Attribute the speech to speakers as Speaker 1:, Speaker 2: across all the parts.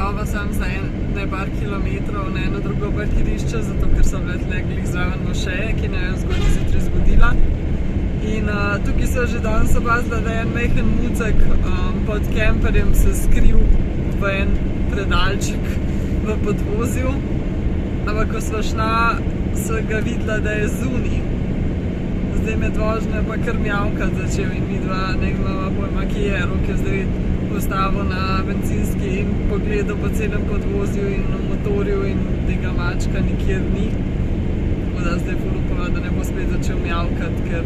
Speaker 1: prava sam za par kilometrov na eno drugo parkirišče, zato ker so bile tle glih zraven mošeje, ki ne je zgodaj zjutraj zgodila. In tukaj se že danes opazila, da je en majhen mucek pod kemperjem se skril v en predalček v podvozju. Ampak ko sva šla, sva ga videla, da je zunaj. Zdaj med vožnjo pa kar mjavkat začel in midva nekaj pojma, ki je zdaj postavil na bencinski in pogledal po celem podvozju in na motorju in tega mačka nikjer ni. Tako da zdaj ful upava, da ne bo spet začel mjavkat, ker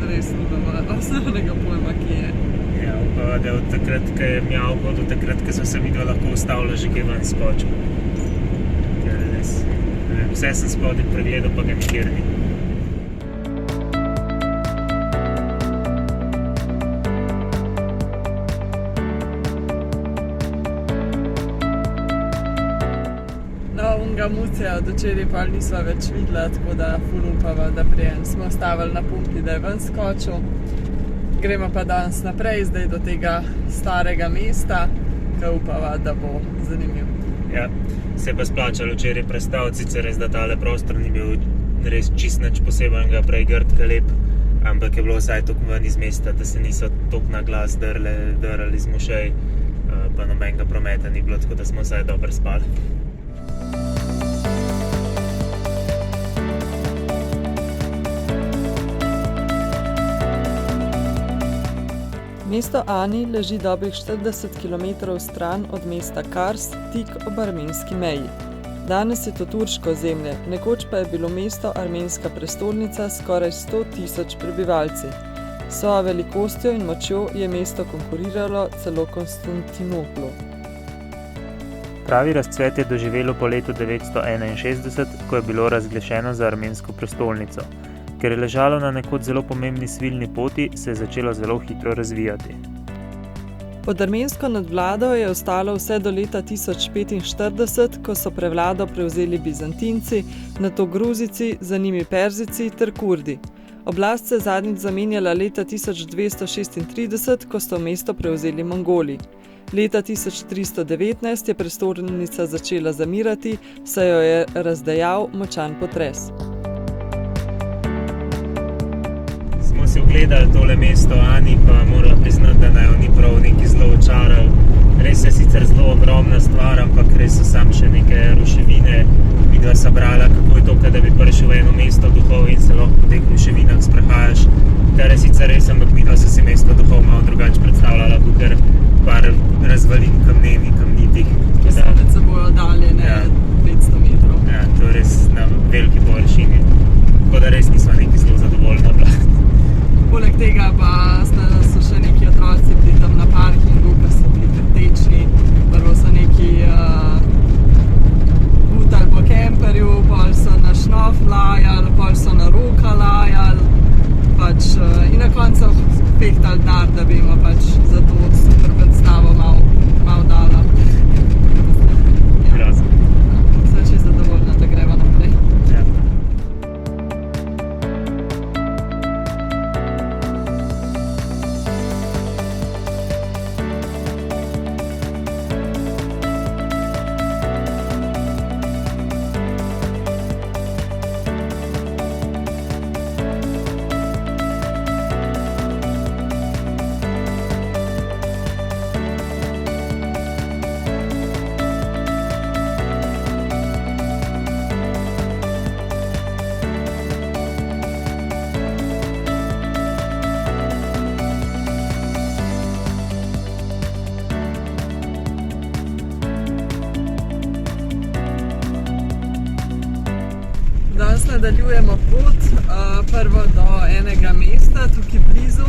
Speaker 1: res nimava osnovnega pojma, ki je.
Speaker 2: Ja, upava, da od takrat, ko je mjavkal, do takrat, ko so se midva lahko ustavila, že kaj ven skočil. Ker res, vse sem spodaj pregledal, pa ga nikjer ni.
Speaker 1: Mucija od včeraj pa nisva več videla, tako da ful upava, da prijem smo ostavili na pumpi, da je ven skočil. Gremo pa danes naprej, zdaj do tega starega mesta, ki upava, da bo zanimiv.
Speaker 2: Ja, se pa splačalo včeraj prestaviti, sicer res, da tale prostor ni bil res čist nič posebenega, prej grd ka lep, ampak je bilo vsaj toliko ven iz mesta, da se niso toliko na glas drali iz mošej, pa nobenega prometa ni bilo, tako da smo vsaj dobro spali.
Speaker 1: Mesto Ani leži dobrih 40 km stran od mesta Kars, tik ob armenski meji. Danes je to turško ozemlje, nekoč pa je bilo mesto armenska prestolnica s skoraj 100 000 prebivalci. S svojo velikostjo in močjo je mesto konkuriralo celo Konstantinoplu.
Speaker 2: Pravi razcvet je doživelo po letu 961, ko je bilo razglašeno za armensko prestolnico. Ker je ležalo na nekoč zelo pomembni svilni poti, se je začelo zelo hitro razvijati.
Speaker 1: Pod armensko nadvlado je ostalo vse do leta 1045, ko so prevlado prevzeli Bizantinci, nato Gruzici, za njimi Perzici ter Kurdi. Oblast se je zadnjič zamenjala leta 1236, ko so mesto prevzeli Mongoli. Leta 1319 je prestolnica začela zamirati, saj jo je razdejal močan potres.
Speaker 2: Smo si ogledali tole mesto Ani, pa morala priznati, da naj ni prav neki zelo očaral. Res je sicer zelo ogromna stvar, ampak res so sam še neke ruševine. Midva sta brala, kako je to, da bi prišel v eno mesto duhov in se lahko po teh ruševinah sprehajaš. Kar je sicer res, ampak midva so si mesto duhov malo drugače predstavljala, kakor par razvalin kamnitih.
Speaker 1: Ki so med seboj oddaljene 500 metrov.
Speaker 2: Ja, to je res na veliki površini. Tako da res nisva neki zelo zadovoljna bila.
Speaker 1: Poleg tega pa so še neki otroci bili tam na parkingu, ker so bili pretečni. Prvo so neki butali po kemperju, pol so na šnof lajali, pol so na roka lajali. In na koncu fehtali denar, da bi ima za to super predstavo malo dala.
Speaker 2: Grozno.
Speaker 1: Sem čisto zadovoljna, da greva naprej.
Speaker 2: Ja.
Speaker 1: Danes nadaljujemo pot, prvo do enega mesta, tukaj blizu.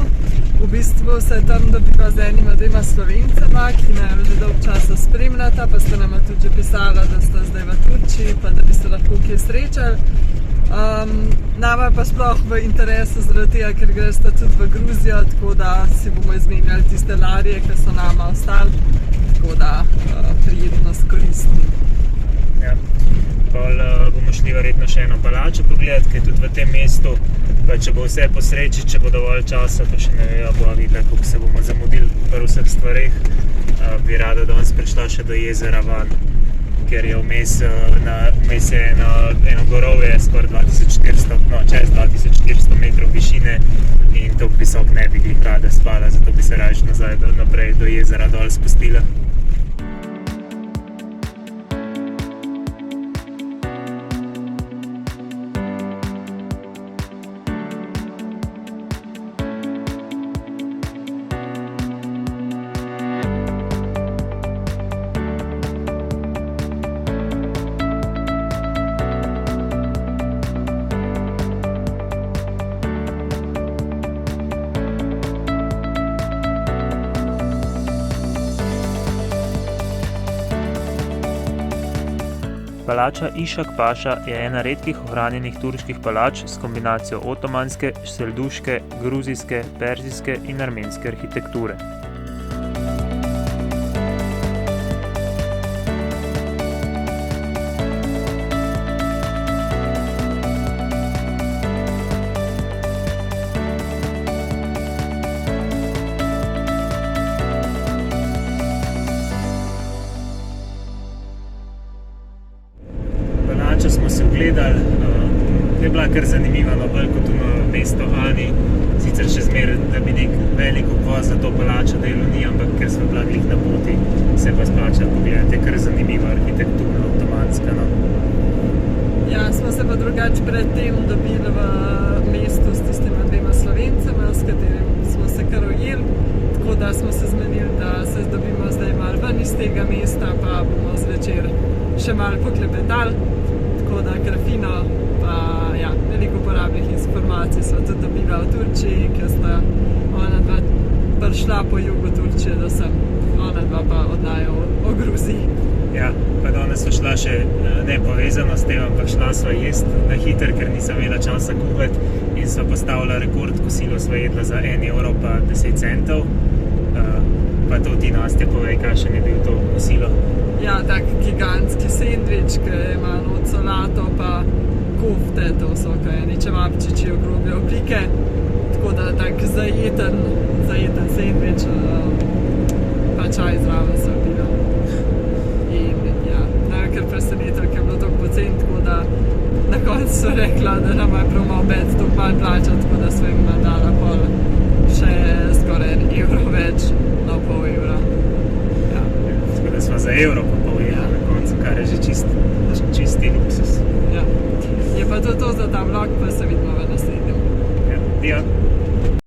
Speaker 1: V bistvu se tam dobiva z enima dvema Slovencema, ki naj že dolg časa spremljata, pa sta nama tudi že pisala, da sta zdaj v Turčiji, pa da bi se lahko kje srečali. Nama je pa sploh v interesu zaradi tega, ker gresta tudi v Gruzijo, tako da si bomo izmenjali tiste larije, ki so nama ostali, tako da prijetno skoristni.
Speaker 2: Ja. Pol bomo šli verjetno še eno palačo pogledati, ki je tudi v tem mestu, pa če bo vse po sreči, če bo dovolj časa, pa še ne vejo, bo videla, koliko se bomo zamudili pri vseh stvareh. bi rada danes prišla še do jezera Van, ker je vmes je eno gorovje skoraj 2400, čez 2400 metrov višine in tako visok ne bi glih rada spala, zato bi se raje nazaj naprej do jezera dol spustila. Palača Išak Paša je ena redkih ohranjenih turških palač s kombinacijo otomanske, selduške, gruzijske, perzijske in armenske arhitekture. Palačo smo si ogledali, je bila kar zanimiva, bolj kot mesto Ani, sicer še zmeraj, da bi nek velik obvoz za to palačo delo ni, ampak ker smo bila glih na poti, se pa splača pogledati, je kar zanimiva arhitektura, otomanska.
Speaker 1: Ja, smo se pa drugače pred tem dobili v mestu s tistima dvema Slovencema, s katerim smo se kar ujeli, tako da smo se zmenili, da se dobimo zdaj malo ven iz tega mesta, pa bomo zvečer še malo poklepetali, tako da kar fino, pa ja, veliko uporabnih informacij smo tudi dobila v Turčiji, ker sta ona dva prišla po jugu Turčije do sem, ona dva pa od naju o Gruziji.
Speaker 2: Ja, pa danes sva šla še nepovezano s tem, ampak šla sva jest na hiter, ker nisem imela časa kuhati in sva postavila rekord, kosilo sva jedla za 1 evro pa 10 centov. Pa to ti Nastja povej, kakšen je bil to kosilo.
Speaker 1: Ja, tak gigantski sendvič, ki ima not solato pa kofte, to so eni čevapčiči okrogle oblike, tako da tak zajeten sendvič, pa čaj zraven se pila. In ja, kar presenetilo, ker je bilo toliko poceni, tako da na koncu so rekla, da nam je prav malo bed toliko malo plačati, tako da smo jim dala pol še skoraj 1 evro več, no pol evra. Ja.
Speaker 2: Tako da smo za evro pa pol evra na koncu, kar je že čisti luksus.
Speaker 1: Ja. Je pa to za ta vlog, pa se vidimo v naslednjem.
Speaker 2: Ja.